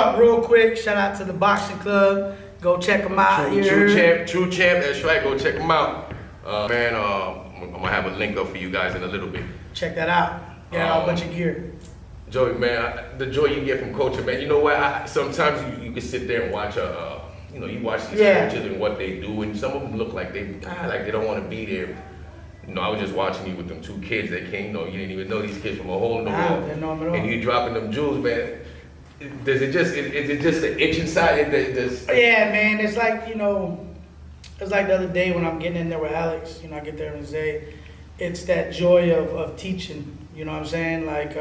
up real quick. Shout out to the boxing club. Go check them out. True champ. That's right. Go check them out. Man, I'm gonna have a link up for you guys in a little bit. Check that out. Get a bunch of gear. Joey, man, the joy you get from coaching, man. You know what? Sometimes you can sit there and watch you watch these coaches and what they do, and some of them look like they don't want to be there. You know, I was just watching you with them 2 kids that came. You know, you didn't even know these kids from a hole in the wall, and you dropping them jewels, man. Is it just the itch inside? Yeah, man. It's like it's like the other day when I'm getting in there with Alex. I get there and say, it's that joy of teaching. You know what I'm saying? Like,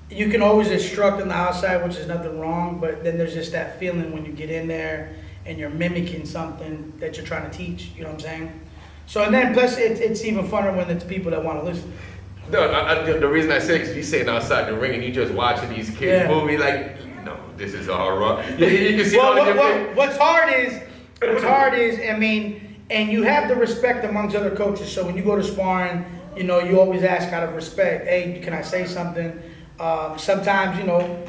you can always instruct on the outside, which is nothing wrong, but then there's just that feeling when you get in there and you're mimicking something that you're trying to teach. You know what I'm saying? So, and then plus it's even funner when it's people that want to listen. No, the reason I say is you sitting outside the ring and you just watching these kids move, like, no, this is all wrong. You can see what's hard is, I mean, and you have the respect amongst other coaches. So when you go to sparring, you always ask out of respect, hey, can I say something? Sometimes,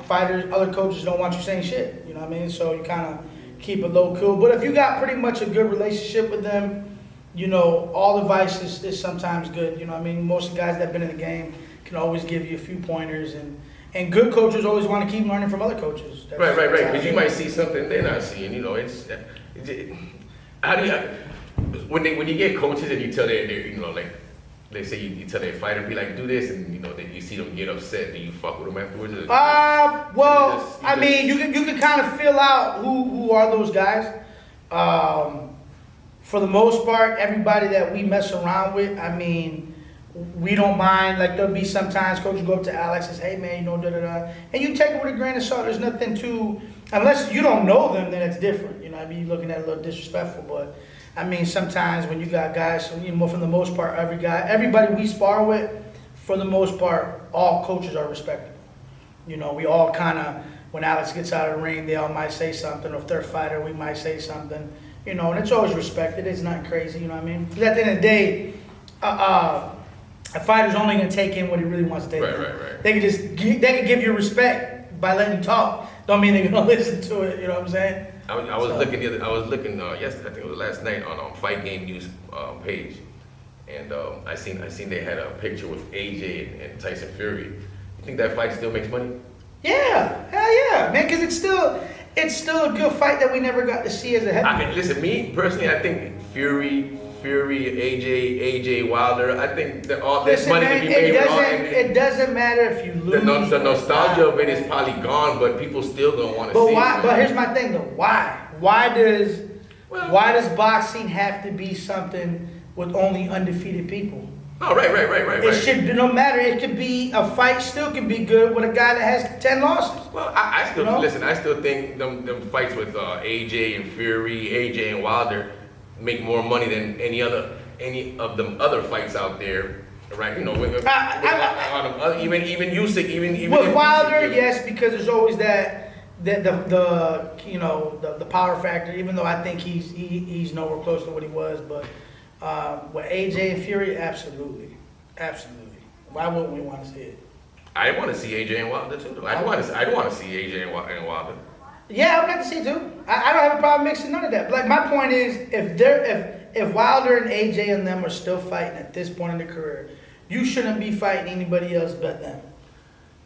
fighters, other coaches don't want you saying shit. You know what I mean? So you kind of keep it low cool. But if you got pretty much a good relationship with them, all advice is sometimes good. You know what I mean? Most of the guys that have been in the game can always give you a few pointers. And good coaches always want to keep learning from other coaches. Right. Because you might see something they're not seeing. How do you, when you get coaches and you tell their like, they say you tell their fighter, be like, do this, and then you see them get upset, do you fuck with them afterwards? I mean, you can kind of feel out who are those guys. For the most part, everybody that we mess around with, I mean, we don't mind. Like, there'll be sometimes coaches go up to Alex and say, hey man, da-da-da. And you take it with a grain of salt. There's nothing too, unless you don't know them, then it's different. I mean, you're looking at it a little disrespectful, but I mean, sometimes when you got guys, for the most part, everybody we spar with, for the most part, all coaches are respectable. We all kind of, when Alex gets out of the ring, they all might say something, or if they're a fighter, we might say something, and it's always respected. It's not crazy, you know what I mean? Because at the end of the day, a fighter's only going to take in what he really wants to take in. Right. They can give you respect by letting you talk. Don't mean they're going to listen to it, you know what I'm saying? I was looking yesterday, I think it was last night, on Fight Game News page, and I seen they had a picture with AJ and Tyson Fury. You think that fight still makes money? Yeah, hell yeah, man, because it's still a good fight that we never got to see as a heavyweight. Listen, me personally, I think Fury, AJ Wilder. I think that all this money to be made. It doesn't matter if you lose. The nostalgia of it is probably gone, but people still don't want to see it. But here's my thing though. Why? Why does boxing have to be something with only undefeated people? Oh, right. It should be, no matter. It could be a fight. Still can be good with a guy that has 10 losses. Well, I still listen. I still think them fights with AJ and Fury, AJ and Wilder make more money than any of them other fights out there, right? Even Usyk, even with Wilder, yes, because there's always the power factor. Even though I think he's nowhere close to what he was, but with AJ and Fury, absolutely. Why wouldn't we want to see it? I want to see AJ and Wilder too. I want to see AJ and Wilder. Yeah, I'd like to see too. I don't have a problem mixing none of that. Like, my point is, if Wilder and AJ and them are still fighting at this point in their career, you shouldn't be fighting anybody else but them.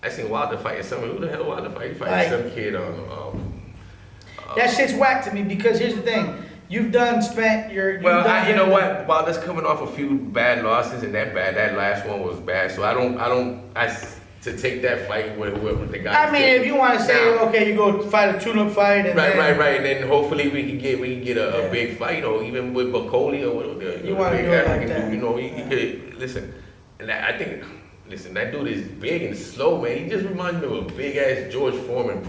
I seen Wilder fighting someone. Who the hell Wilder fighting? Fighting some kid on. That shit's whack to me, because here's the thing: you know what? Wilder's coming off a few bad losses, and that last one was bad. So to take that fight with the guy. I mean, if you want to say, okay, you go fight a tune-up fight, and right, and then hopefully we can get a big fight, or even with Bacoli or whatever. You want to do it like that? He could listen. And I think, that dude is big and slow, man. He just reminds me of a big ass George Foreman.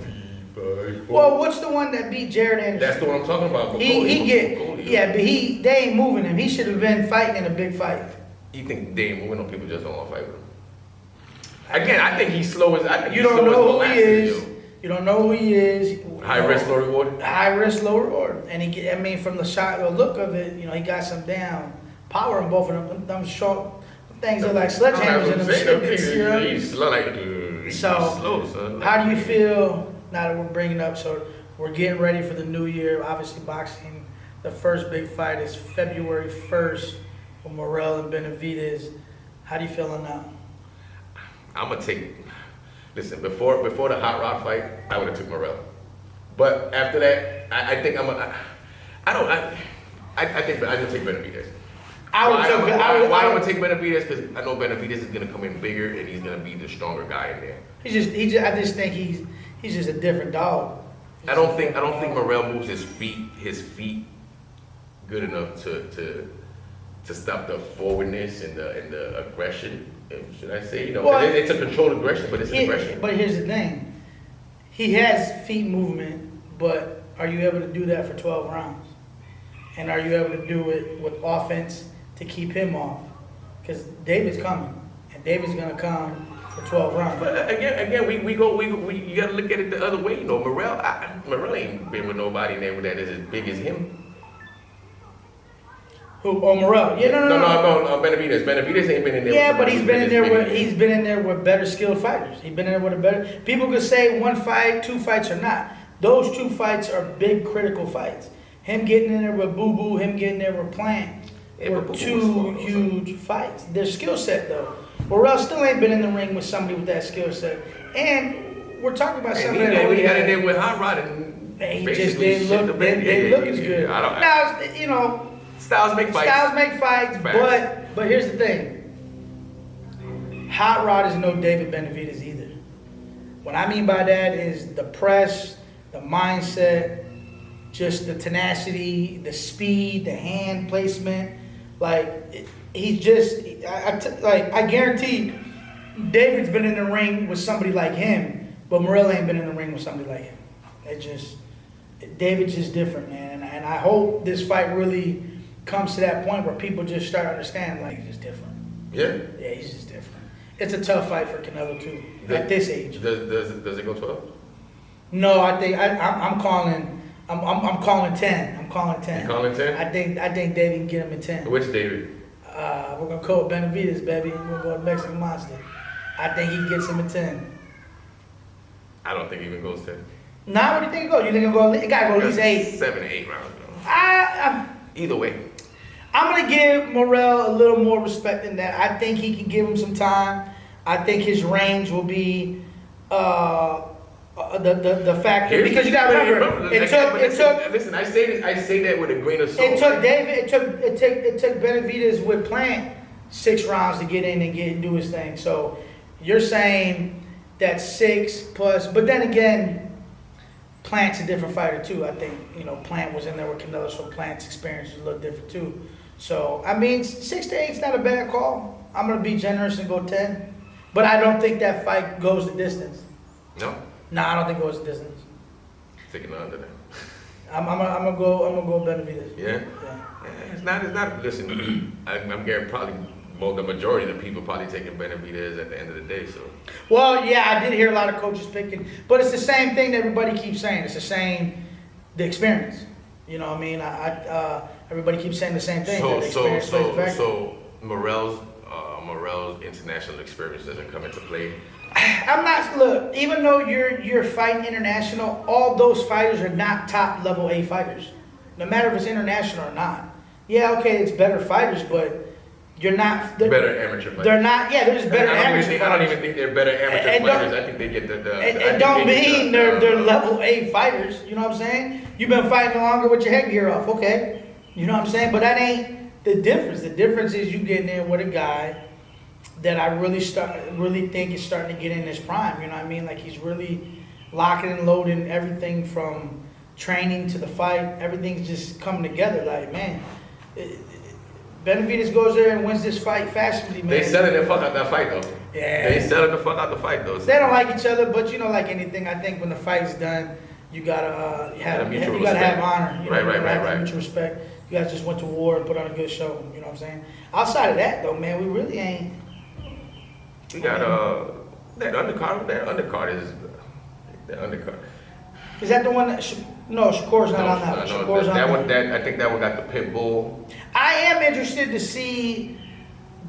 Well, what's the one that beat Jared Anderson? That's the one I'm talking about. But they ain't moving him. He should have been fighting in a big fight. You think they ain't moving on? People just don't want to fight with him. Again, I think he's slow as. You don't know who he is. You don't know who he is. High risk, low reward. High risk, low reward. And from the look of it, he got some down power in both of them. Them short things are like sledgehammers in them shits. He's slow, So, slow, son. how do you feel now that we're bringing up, so we're getting ready for the new year. Obviously, boxing, the first big fight is February 1st with Morrell and Benavidez. How do you feel on that? I'm gonna take. Listen, before the Hot Rod fight, I would have took Morrell. But after that, I think I'm a. I think I just take Benavidez. Why I'm gonna take Benavidez? Because I know Benavidez is gonna come in bigger and he's gonna be the stronger guy in there. I just think he's just a different dog. I don't think Morrell moves his feet good enough to stop the forwardness and the aggression. Should I say? It's a controlled aggression, but it's aggression. But here's the thing. He has feet movement, but are you able to do that for 12 rounds? And are you able to do it with offense to keep him off? Because David's coming, and David's gonna come for 12 rounds. But again, we you gotta look at it the other way. Morrell ain't been with nobody in there that is as big as him. Who? Oh, Morrell. Yeah, no. Benavidez. Benavidez ain't been in there. Yeah, but he's been in there with better skilled fighters. He's been in there with a better. People could say one fight, 2 fights or not. Those 2 fights are big critical fights. Him getting in there with Boo Boo, him getting there with Plant were 2 huge fights. Their skill set though. Morrell still ain't been in the ring with somebody with that skill set. And we're talking about somebody that we got in there with Hot Rod and he just didn't look. They look as good. Now styles make fights. Styles make fights, but here's the thing. Hot Rod is no David Benavidez either. What I mean by that is the press, the mindset, just the tenacity, the speed, the hand placement. Like he's just, I guarantee David's been in the ring with somebody like him, but Morrell ain't been in the ring with somebody like him. David's just different, man. And I hope this fight really comes to that point where people just start understanding, like, he's just different. Yeah? Yeah, he's just different. It's a tough fight for Canelo, too, at this age. Does it go 12? No, I think I'm calling 10. I'm calling 10. You calling 10? I think David can get him in 10. Which David? We're gonna call it Benavidez, baby. We're gonna go to Mexican Monster. I think he gets him in 10. I don't think he even goes 10. Nah, what do you think it goes? You think it gotta go at least 8? 7 to 8 rounds. Either way. I'm going to give Morrell a little more respect than that. I think he can give him some time. I think his range will be the factor. Because you got to remember, listen, I say that with a grain of salt. It took Benavidez with Plant 6 rounds to get in and do his thing. So you're saying that 6 plus, but then again, Plant's a different fighter too. I think, Plant was in there with Canelo, so Plant's experience is a little different too. So, 6 to 8 is not a bad call. I'm going to be generous and go 10. But I don't think that fight goes the distance. No? No, I don't think it goes the distance. Taking under that. I'm gonna go Benavidez. Yeah? It's not, listen, I'm getting probably the majority of the people probably taking Benavidez at the end of the day, so. Well, yeah, I did hear a lot of coaches picking, but it's the same thing that everybody keeps saying. It's the experience. You know what I mean? Everybody keeps saying the same thing. So Morrell's international experience doesn't come into play. Look, even though you're fighting international, all those fighters are not top level A fighters. No matter if it's international or not. Yeah, okay, it's better fighters, but you're not better amateur fighters. They're not. Yeah, they're just better amateur fighters. I don't even think they're better amateur fighters. I think they get It don't mean they're level A fighters. You know what I'm saying? You've been fighting longer with your headgear off. Okay, you know what I'm saying? But that ain't the difference. The difference is you getting there with a guy that I really think is starting to get in his prime. You know what I mean? Like he's really locking and loading everything from training to the fight. Everything's just coming together. Like, man. Benavidez goes there and wins this fight fashionably, man. They selling the fuck out that fight, though. Yeah. They selling the fuck out the fight, though. They don't like each other, but like anything, I think when the fight's done, you gotta have honor. Right. Mutual respect. You guys just went to war and put on a good show. You know what I'm saying? Outside of that, though, man, we really ain't. We got that undercard. That undercard is the undercard. Is that the one that? Shakur's not on that. Shakur's on that one. I think that one got the pit bull. I am interested to see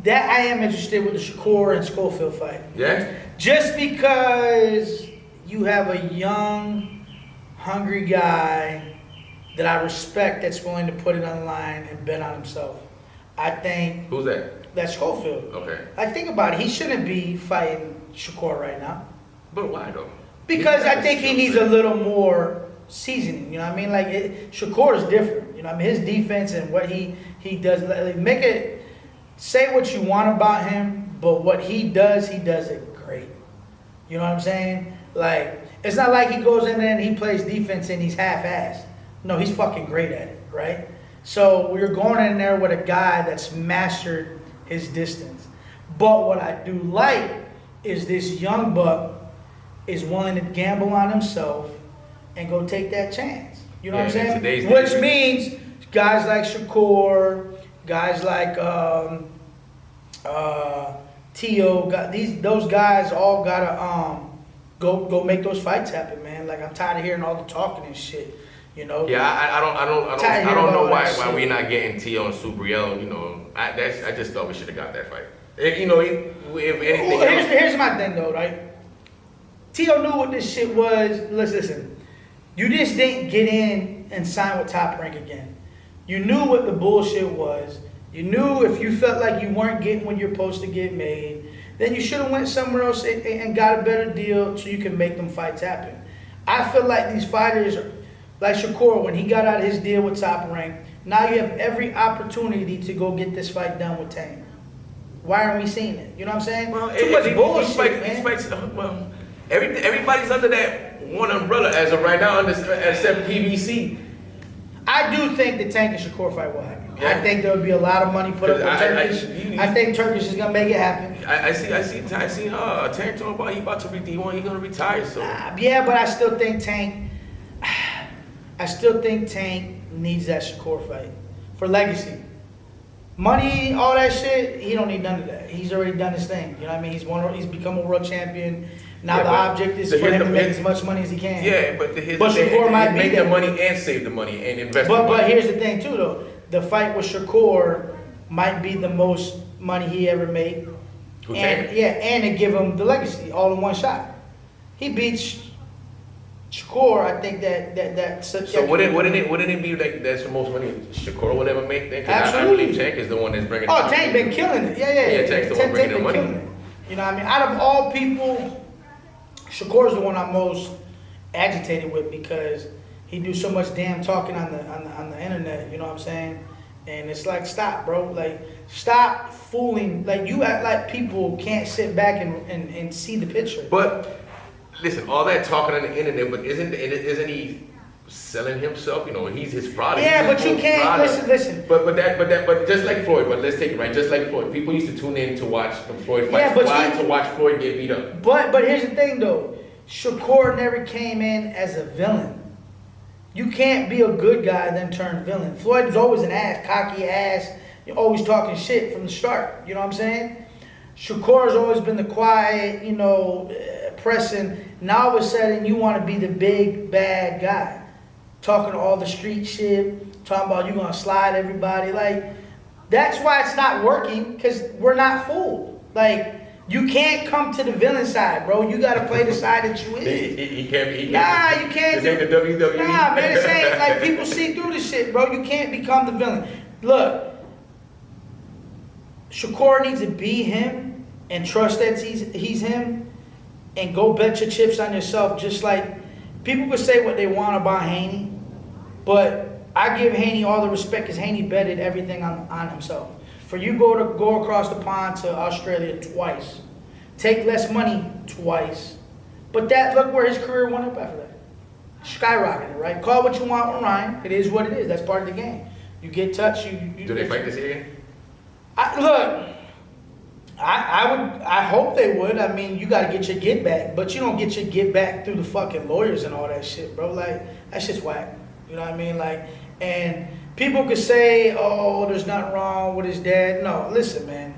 that. I am interested with the Shakur and Schofield fight. Yeah. Just because you have a young, hungry guy that I respect that's willing to put it on the line and bet on himself. I think Who's that? that's Schofield. Okay. I think about it. He shouldn't be fighting Shakur right now. But why though? Because I think he needs a little more seasoning. You know what I mean? Like Shakur is different. You know what I mean? His defense and what he does. Like, make it, say what you want about him, but what he does it great. You know what I'm saying? Like, it's not like he goes in there and he plays defense and he's half-assed. No, he's fucking great at it, right? So we're going in there with a guy that's mastered his distance. But what I do like is this young buck is willing to gamble on himself and go take that chance. You know what I'm saying? Which means guys like Shakur, guys like T.O., those guys all gotta go make those fights happen, man. Like, I'm tired of hearing all the talking and shit. You know? Yeah, I don't know why we're not getting T.O. and Subriel. You know, I just thought we should have got that fight. You know, if anything else. Here's my thing though, right? T.O. knew what this shit was. Listen, you just didn't get in and sign with Top Rank again. You knew what the bullshit was. You knew if you felt like you weren't getting what you're supposed to get made, then you should have went somewhere else and got a better deal so you can make them fights happen. I feel like these fighters, like Shakur, when he got out of his deal with Top Rank, now you have every opportunity to go get this fight done with Tank. Why aren't we seeing it? You know what I'm saying? Well, Too much bullshit, man. Well, everybody's under that one umbrella as of right now, except PBC. I do think the Tank and Shakur fight will happen. Yeah. I think there will be a lot of money put up on Turkish. I think Turkish is gonna make it happen. I see. Tank talking about he about to he's gonna retire. So Yeah, but I still think Tank needs that Shakur fight for legacy. Money, all that shit, he don't need none of that. He's already done his thing. You know what I mean? He's become a world champion. Now the object is for him to make as much money as he can. Yeah, but Shakur might make be the money and save the money and invest. But here's the thing too, though. The fight with Shakur might be the most money he ever made. And to give him the legacy all in one shot. He beats Shakur. I think that's such. So wouldn't it be like that's the most money Shakur would ever make? Then? Absolutely. I believe Tank is the one that's bringing. Oh, Tank been killing it. Yeah. Tank's the one bringing the money. You know what I mean? Out of all people, Shakur's the one I'm most agitated with because he do so much damn talking on the internet. You know what I'm saying? And it's like, stop, bro. Like, stop fooling. Like, you act like people can't sit back and see the picture. But listen, all that talking on the internet, but isn't he selling himself? You know, he's his product. Yeah, but you can't listen. But just like Floyd. But let's take it right. Just like Floyd, people used to tune in to watch the Floyd fights. Yeah, to watch Floyd get beat up. But here's the thing though, Shakur never came in as a villain. You can't be a good guy then turn villain. Floyd was always an ass, cocky ass. You're always talking shit from the start. You know what I'm saying? Shakur's always been the quiet, pressing. Now all of a sudden you want to be the big bad guy. Talking all the street shit, talking about you gonna slide everybody. Like, that's why it's not working, because we're not fooled. Like, you can't come to the villain side, bro. You gotta play the side that you is. He can't. Nah, you can't. This ain't the WWE. Nah, man, this ain't like people see through this shit, bro. You can't become the villain. Look, Shakur needs to be him and trust that he's him, and go bet your chips on yourself. Just like people could say what they want about Haney, but I give Haney all the respect because Haney betted everything on himself. For you go across the pond to Australia twice, take less money twice, but look where his career went up after that. Skyrocketed, right? Call what you want, Ryan. It is what it is. That's part of the game. You get touched. Do they fight this year? I hope they would. I mean, you got to get your get back, but you don't get your get back through the fucking lawyers and all that shit, bro. Like, that shit's whack. You know what I mean? Like, and people could say, oh, there's nothing wrong with his dad. No, listen, man.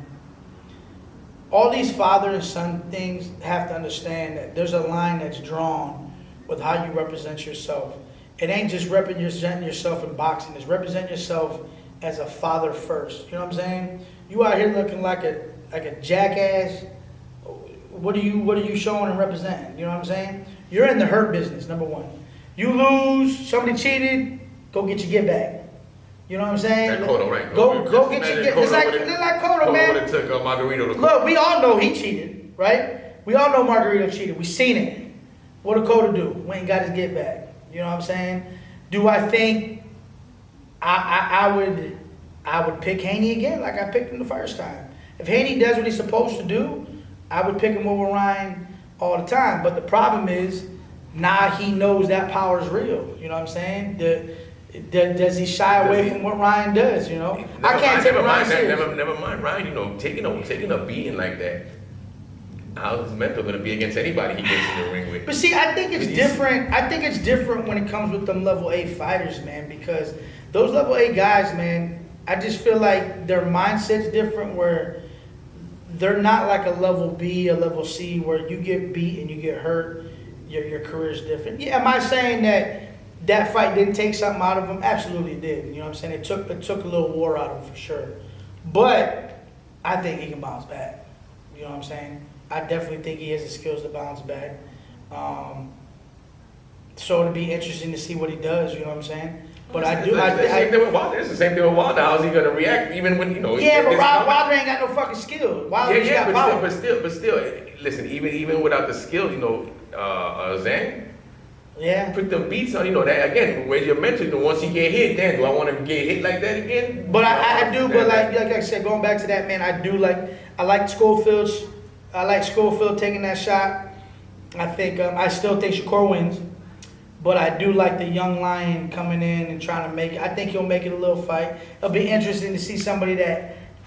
All these father and son things have to understand that there's a line that's drawn with how you represent yourself. It ain't just representing yourself in boxing. It's represent yourself as a father first. You know what I'm saying? You out here looking like a jackass. What are you showing and representing? You know what I'm saying? you're in the hurt business, number one. You lose, somebody cheated, go get your get back. You know what I'm saying? That Cotto, right? Go get your get. It's like Cotto, man. Cotto took Margarito to Look, we all know he cheated, right? We all know Margarito cheated. We seen it. What did Cotto do? Went and got his get back. You know what I'm saying? Do I think I would pick Haney again like I picked him the first time? If Haney does what he's supposed to do, I would pick him over Ryan all the time. But the problem is, now he knows that power is real. You know what I'm saying? Does he shy away from what Ryan does? You know, I can't take Ryan serious. Never mind Ryan. You know, taking a beating like that. How's his mental gonna be against anybody he gets in the ring with? But see, I think it's different. I think it's different when it comes with them level A fighters, man, because those level A guys, man, I just feel like their mindset's different where they're not like a level B, a level C, where you get beat and you get hurt, your career's different. Yeah, am I saying that fight didn't take something out of him? Absolutely it did. You know what I'm saying? It took a little war out of him for sure. But I think he can bounce back. You know what I'm saying? I definitely think he has the skills to bounce back. So it'll be interesting to see what he does, you know what I'm saying? But It's the same thing with Wilder. It's the same thing with Wilder. How's he gonna react even when, you know? Yeah, but Wilder ain't got no fucking skill. Wilder just got power. But still, listen, even without the skill, you know, Zhang, yeah, put them beats on, you know, that again, where's your mental? You know, once he get hit, then do I want to get hit like that again? But I do, but like I said, going back to that, man, I like Schofield's. I like Schofield taking that shot. I think I still think Shakur wins, but I do like the young lion coming in and trying to make it. I think he'll make it a little fight. It'll be interesting to see somebody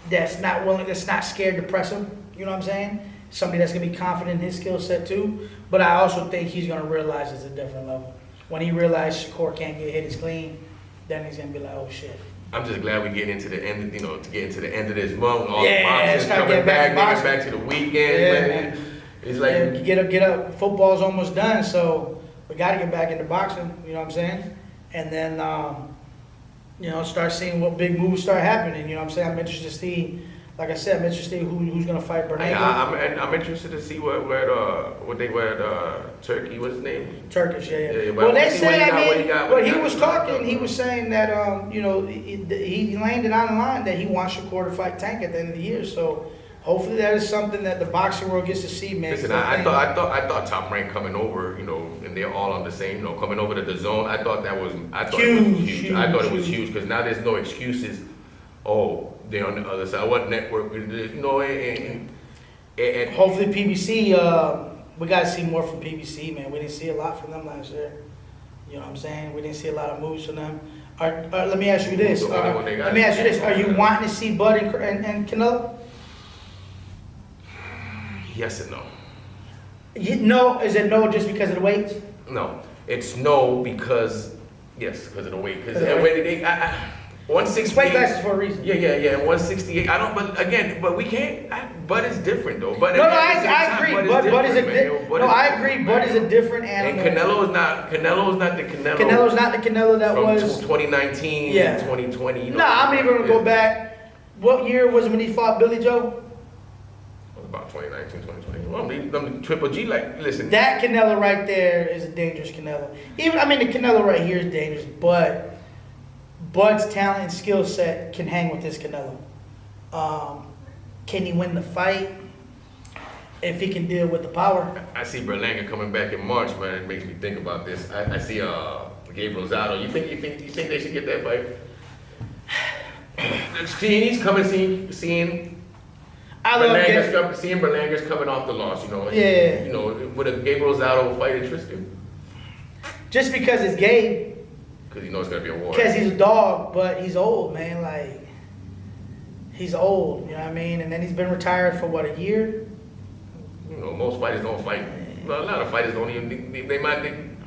that's not willing, that's not scared to press him. You know what I'm saying? Somebody that's gonna be confident in his skill set too. But I also think he's gonna realize it's a different level. When he realizes Shakur can't get hit as clean, then he's gonna be like, oh shit. I'm just glad we get into the end, you know, to get into the end of this month. All Yeah, the boxing it's gotta coming get back to back, boxing. back to the weekend. Yeah, man. It's like Yeah, get up. Football's almost done, so we got to get back into boxing. You know what I'm saying? And then, you know, start seeing what big moves start happening. You know what I'm saying? I'm interested to see. Like I said, I'm interested who's gonna fight Bernanke. I'm interested to see what Turkey, what's his name? Turkish, yeah. Yeah, Well, they see said, what he was talking. He was saying that, you know, he landed on the line that he wants Shakur to fight Tank at the end of the year. So hopefully that is something that the boxing world gets to see, man. Listen, I thought Top Rank coming over, you know, and they're all on the same, you know, coming over to the zone. I thought it was huge. I thought it was huge because now there's no excuses. Oh, they're on the other side. What network? You know, and hopefully PBC. We got to see more from PBC, man. We didn't see a lot from them last year. You know what I'm saying? We didn't see a lot of moves from them. Let me ask you this. Are you wanting to see Bud and Canelo? Yes and no. No, is it no just because of the weights? No, it's no because of the weight. Because 168. Weight classes for a reason. Yeah. 168. But we can't. Bud is different though. But I agree. Bud is I agree. Bud is a different animal. And Canelo is not the Canelo. Canelo's not the Canelo that was 2019 and 2020. You know, I'm even gonna go back. What year was it when he fought Billy Joe? About 2019, 2020. Well, them Triple G, like, listen. That Canelo right there is a dangerous Canelo. The Canelo right here is dangerous, but Bud's talent and skill set can hang with this Canelo. Can he win the fight? If he can deal with the power. I see Berlanga coming back in March, man. It makes me think about this. I see Gabe Rosado. You think they should get that fight? He's coming, seeing Berlanga's coming off the loss, you know. Yeah. You know, would a Gabe Rosado fight interest you? Just because it's Gabe. Because you know it's gonna be a war. Because he's a dog, but he's old, man. Like, he's old, you know what I mean? And then he's been retired for what, a year? You know, most fighters don't fight. Well, a lot of fighters don't even. They might think,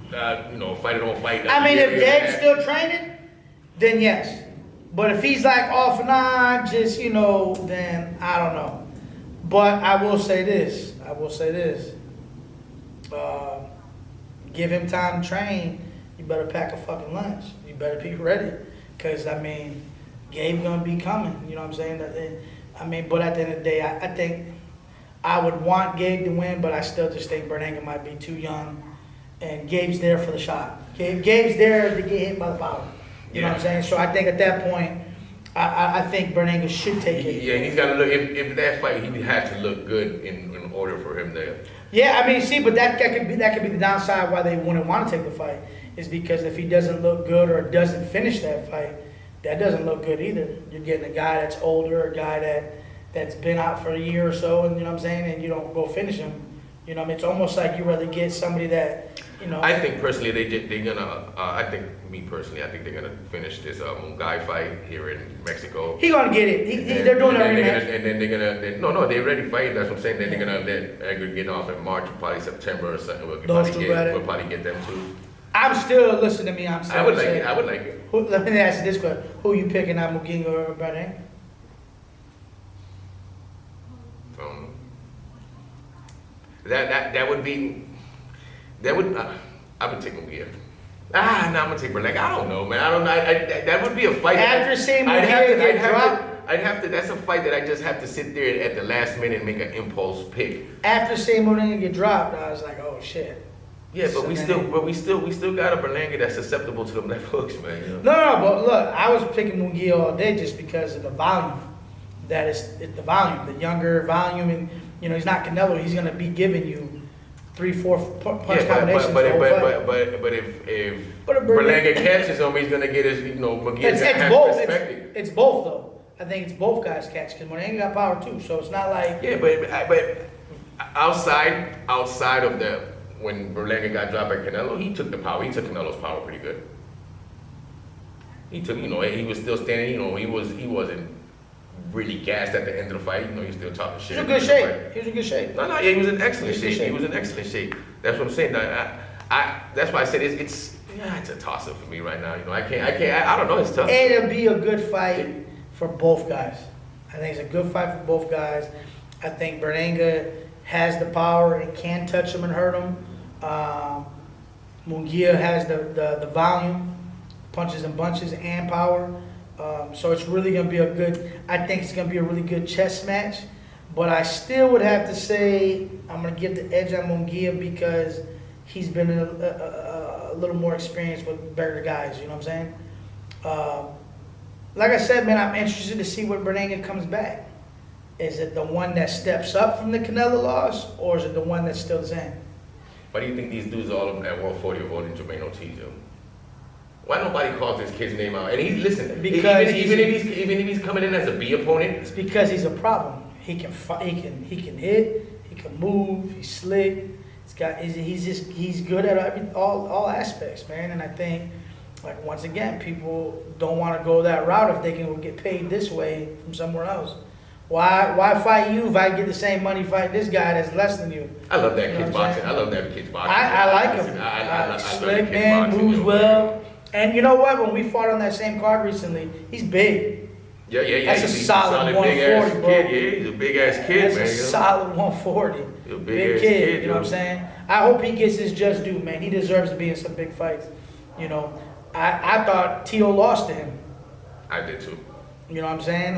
you know, fighter don't fight. I mean, if Gabe's still training, then yes. But if he's like off and on, just, you know, then I don't know. But I will say this. Give him time to train. You better pack a fucking lunch. You better be ready. Because, I mean, Gabe's going to be coming. You know what I'm saying? I mean, but at the end of the day, I think I would want Gabe to win, but I still just think Berlanga might be too young and Gabe's there for the shot. Gabe's there to get hit by the power. You know what I'm saying? So I think at that point, I think Berlanga should take it. Yeah, he's got to look. If that fight, he has to look good in order for him to. Yeah, I mean, see, but that could be the downside why they wouldn't want to take the fight, is because if he doesn't look good or doesn't finish that fight, that doesn't look good either. You're getting a guy that's older, a guy that's been out for a year or so, and you know what I'm saying, and you don't go finish him. You know, I mean, it's almost like you rather get somebody that, you know. I think personally they're gonna. I think they're gonna finish this Mungai fight here in Mexico. He gonna get it. They're doing a rematch. And then they're gonna. They already fight. That's what I'm saying. Then they're gonna let aggregate off in March, probably September or something. We'll probably get them too. I'm still listen to me. I'm still. I would like it. Let me ask you this question: who you picking out, Muginga or Berlanga? That would be. I would take Munguia. No, I'm gonna take Berlanga. I don't know, man. I don't know. That would be a fight. After seeing Munguia get dropped. I'd have to. That's a fight that I just have to sit there at the last minute and make an impulse pick. After seeing Munguia get dropped, I was like, oh shit. Yeah, but we still got a Berlanga that's susceptible to them left hooks, man. You know? No, but look, I was picking Munguia all day just because of the volume. It's the volume, the younger volume, and you know he's not Canelo. He's gonna be giving you 3-4 punch combinations. But if Berlanga catches him, he's gonna get his, you know, McGee's gonna have to respect it. It's both though. I think it's both guys catch because Berlanga got power too. So it's not like but outside of the when Berlanga got dropped by Canelo, he took the power. He took Canelo's power pretty good. He took, you know, he was still standing. You know, he wasn't really gassed at the end of the fight. You know, he's still talking shit. He was in good shape. No, he was in excellent shape. He was in excellent shape. That's what I'm saying. That's why I said it's a toss up for me right now. You know, I don't know. It's tough. It'll be a good fight for both guys. I think it's a good fight for both guys. I think Berlanga has the power and can touch him and hurt him. Munguia has the volume, punches and bunches, and power. So it's really going to be I think it's going to be a really good chess match. But I still would have to say I'm going to give the edge on Munguia because he's been a little more experienced with better guys, you know what I'm saying? Like I said, man, I'm interested to see what Berlanga comes back. Is it the one that steps up from the Canelo loss, or is it the one that's still the same? Why do you think these dudes all of them at 140 are voting Jermaine Ortiz? Why nobody calls this kid's name out? And because even if he's coming in as a B opponent, it's because he's a problem. He can fight, he can hit, he can move, he's slick. He's good at all aspects, man. And I think, like once again, people don't want to go that route if they can get paid this way from somewhere else. Why fight you if I get the same money fighting this guy that's less than you? I love that kid's boxing. I love that kid's boxing. I like him. I slick man, moves well. And you know what? When we fought on that same card recently, he's big. Yeah. That's a solid 140, bro. Yeah, he's a big ass kid, man. That's a solid 140. He's a big kid. You know what I'm saying? I hope he gets his just due, man. He deserves to be in some big fights. You know, I thought Tio lost to him. I did too. You know what I'm saying?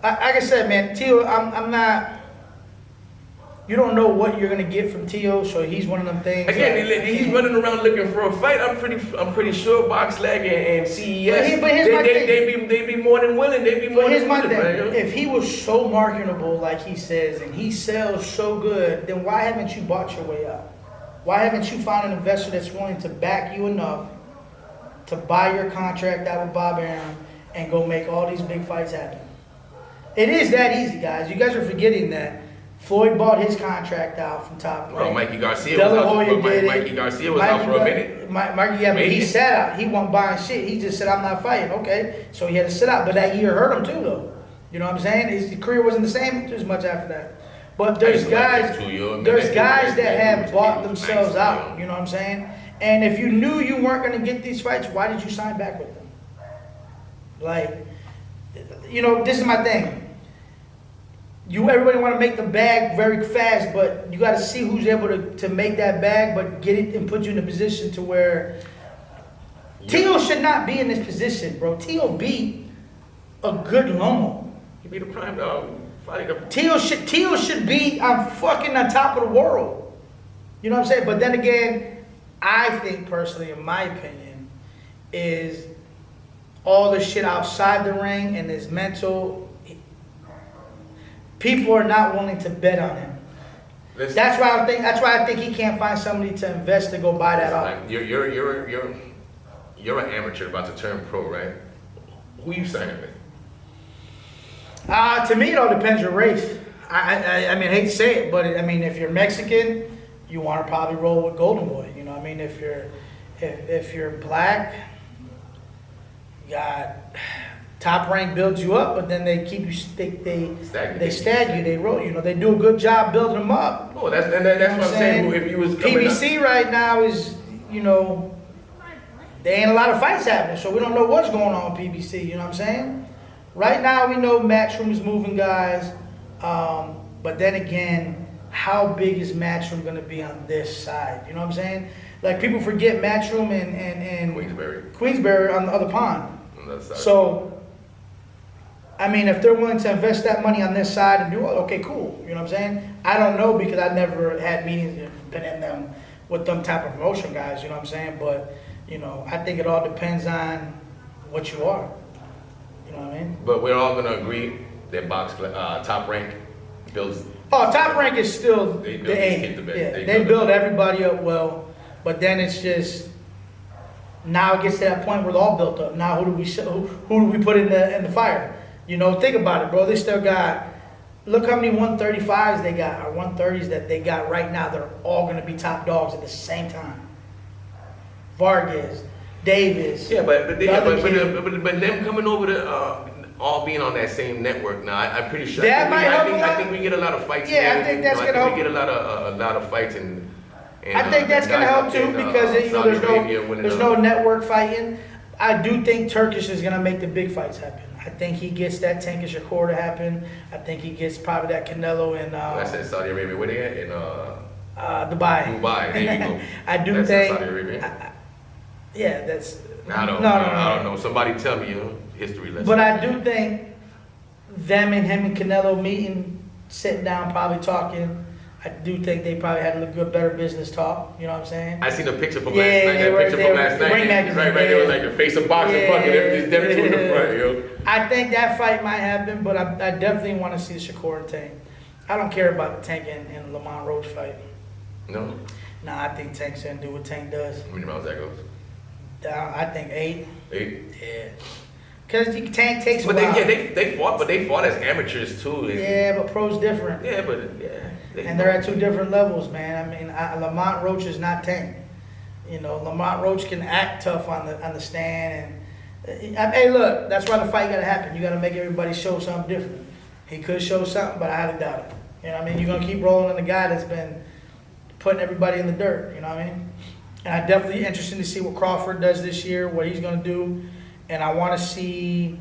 Like I said, man, Tio, I'm not. You don't know what you're gonna get from Tio, so he's one of them things. Again, he's running around looking for a fight. I'm pretty sure BoxLeg and CES. They be more than willing. They be more than willing. Man. If he was so marketable, like he says, and he sells so good, then why haven't you bought your way out? Why haven't you found an investor that's willing to back you enough to buy your contract out with Bob Arum and go make all these big fights happen? It is that easy, guys. You guys are forgetting that Floyd bought his contract out from Top Rank. Mikey Garcia was out. Mikey Garcia was out for a minute. But he sat out. He wasn't buying shit. He just said, "I'm not fighting." Okay, so he had to sit out. But that year hurt him too, though. You know what I'm saying? His career wasn't the same as much after that. But there's guys that have bought themselves out. You know what I'm saying? And if you knew you weren't going to get these fights, why did you sign back with them? Like, you know, this is my thing. Everybody want to make the bag very fast, but you got to see who's able to make that bag, but get it and put you in a position to where Tio should not be in this position, bro. Tio beat a good Lomo. He beat a prime dog. Tio should be on top of the world. You know what I'm saying? But then again, I think personally, in my opinion, is all the shit outside the ring and his mental. People are not willing to bet on him. That's why I think he can't find somebody to invest to go buy that off. Like, you're an amateur about to turn pro, right? Who you signing with? To me, it all depends your race. I mean, I hate to say it, but if you're Mexican, you want to probably roll with Golden Boy. You know what I mean? If you're black, you got Top Rank builds you up, but then they keep you they stag you, they roll you. They do a good job building them up. Oh, that's what I'm saying. If you was PBC right now is there ain't a lot of fights happening, so we don't know what's going on with PBC. You know what I'm saying? Right now we know Matchroom is moving guys, but then again, how big is Matchroom going to be on this side? You know what I'm saying? Like people forget Matchroom and Queensbury on the other pond. On the other side. So, if they're willing to invest that money on this side and do it, okay, cool. You know what I'm saying? I don't know because I never had meetings and been in them with them type of promotion guys. You know what I'm saying? But I think it all depends on what you are. You know what I mean? But we're all gonna agree that Top Rank builds. Oh, Top Rank is still they build everybody up well, but then it's just now it gets to that point where they're all built up. Now who do we put in the fire? Think about it, bro. They still got. Look how many 135s they got, or 130s that they got right now. They're all gonna be top dogs at the same time. Vargas, Davis. Yeah, but them coming over to all being on that same network now, I'm pretty sure. I think we get a lot of fights. Yeah, I think that's gonna help. We get a lot of fights and I think that's gonna help too because there's no network fighting. I do think Turkish is gonna make the big fights happen. I think he gets that Tank Shakur to happen. I think he gets probably that Canelo and. That's in Saudi Arabia. Where they at? In Dubai. Dubai. There you go. I do that's think. In Saudi Arabia. Yeah, that's. I don't know. Somebody tell me history lesson. But I do think them and him and Canelo meeting, sitting down, probably talking. I do think they probably had a good, better business talk. You know what I'm saying? I seen a picture from last night. That picture from last night. Right. There was like a face of boxing, fucking them two in the front, yo. I think that fight might happen, but I definitely want to see Shakur and Tank. I don't care about the Tank and Lamont Roach fight. No. Nah, I think Tank's gonna do what Tank does. How many rounds that goes? I think 8. 8? Yeah. Because Tank takes. But they fought as amateurs too. Yeah, but pro's different. Yeah, but and they're at two different levels, man. Lamont Roach is not Tank. Lamont Roach can act tough on the stand, and hey, look, that's why the fight got to happen. You got to make everybody show something different. He could show something, but I highly doubt it. You know what I mean? You're gonna keep rolling on the guy that's been putting everybody in the dirt. You know what I mean? And I'm definitely interested to see what Crawford does this year, what he's gonna do, and I want to see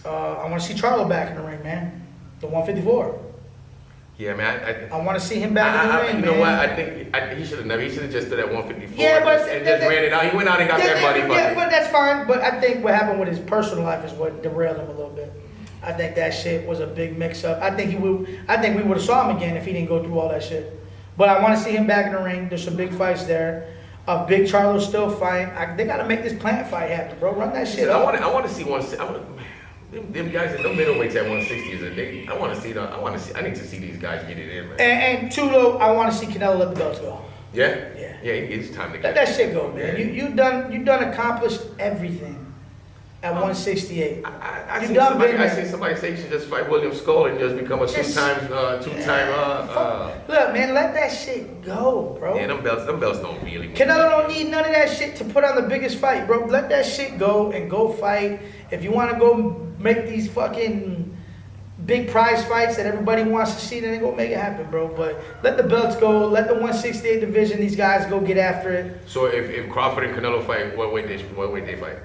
Charlo back in the ring, man. The 154. Yeah, man. I want to see him back in the ring, man. You know what? I think he should have never. He should have just did that 154. Yeah, but just ran it out. He went out and got that body. Yeah, but that's fine. But I think what happened with his personal life is what derailed him a little bit. I think that shit was a big mix-up. I think we would have saw him again if he didn't go through all that shit. But I want to see him back in the ring. There's some big fights there. Big Charlo's still fighting. They got to make this Plant fight happen, bro. Run that shit. I want to see one. Them guys in the middleweights at 160s. I need to see these guys get it in, man. And two though, I want to see Canelo let the belts go. Yeah. It's time to let that shit go, man. Yeah. You done accomplished everything at 168. I seen somebody say you should just fight William Skull and just become a two-time. Look, man, let that shit go, bro. Yeah, them belts don't really. Canelo don't need none of that shit to put on the biggest fight, bro. Let that shit go and go fight. If you want to go make these fucking big prize fights that everybody wants to see, then go make it happen, bro. But let the belts go. Let the 168 division, these guys go get after it. So if Crawford and Canelo fight, what weight they fight?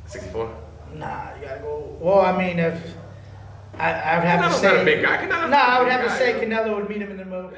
64? Nah, you gotta go. Well, I mean, if I would have to say. Not a big guy. I would have to say Canelo would meet him in the middle.